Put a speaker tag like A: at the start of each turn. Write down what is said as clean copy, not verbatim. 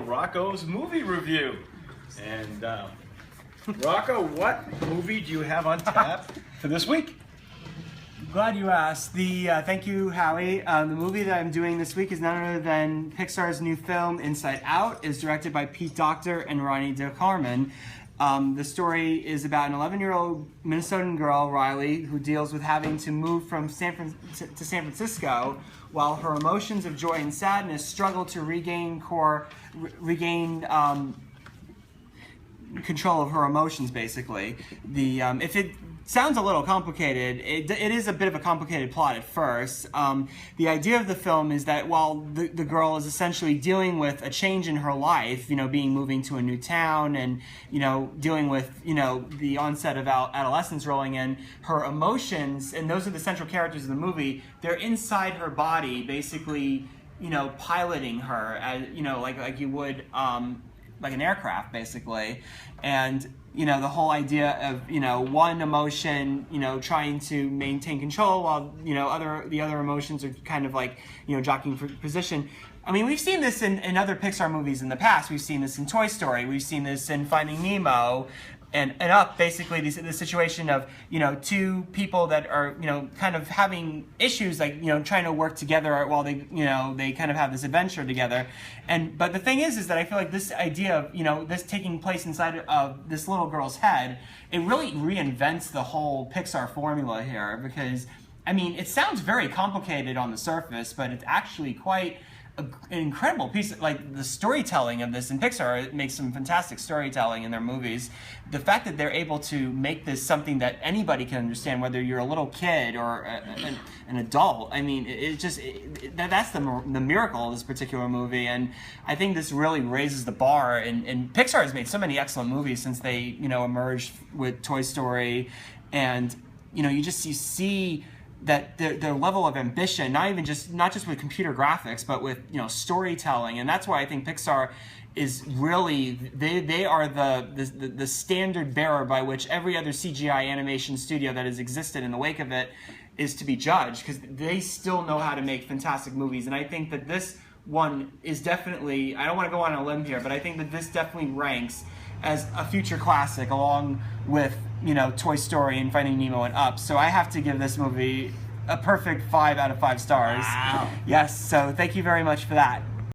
A: Rocco's movie review. And Rocco, what movie do you have on tap for this week?
B: Glad you asked. Thank you, Howie. The movie that I'm doing this week is none other than Pixar's new film, Inside Out. It's directed by Pete Docter and Ronnie DeCarmen. The story is about an 11-year-old Minnesotan girl, Riley, who deals with having to move from San Francisco while her emotions of joy and sadness struggle to regain control of her emotions, basically. If it sounds a little complicated, it is a bit of a complicated plot at first. The idea of the film is that while the girl is essentially dealing with a change in her life, moving to a new town and, dealing with, the onset of adolescence rolling in, her emotions, and those are the central characters of the movie, they're inside her body, basically, piloting her, as, like you would, like an aircraft, basically. And the whole idea of one emotion trying to maintain control while the other emotions are kind of like jockeying for position. I mean, we've seen this in other Pixar movies in the past. We've seen this in Toy Story. We've seen this in Finding Nemo. And Up, basically, the situation of, two people that are, kind of having issues, like, trying to work together while they kind of have this adventure together. But the thing is that I feel like this idea of, this taking place inside of this little girl's head, it really reinvents the whole Pixar formula here, because, I mean, it sounds very complicated on the surface, but it's actually quite an incredible piece. Like, the storytelling of this in Pixar, it makes some fantastic storytelling in their movies. The fact that they're able to make this something that anybody can understand, whether you're a little kid or an adult, I mean, that's the miracle of this particular movie. And I think this really raises the bar. And Pixar has made so many excellent movies since they emerged with Toy Story, and you see that their level of ambition, not just with computer graphics, but with storytelling, and that's why I think Pixar is really they are the standard bearer by which every other CGI animation studio that has existed in the wake of it is to be judged, because they still know how to make fantastic movies. And I think that this one is definitely, I don't want to go on a limb here, but I think that this definitely ranks as a future classic along with Toy Story and Finding Nemo and Up. So I have to give this movie a perfect 5 out of 5 stars.
A: Wow.
B: Yes, so thank you very much for that.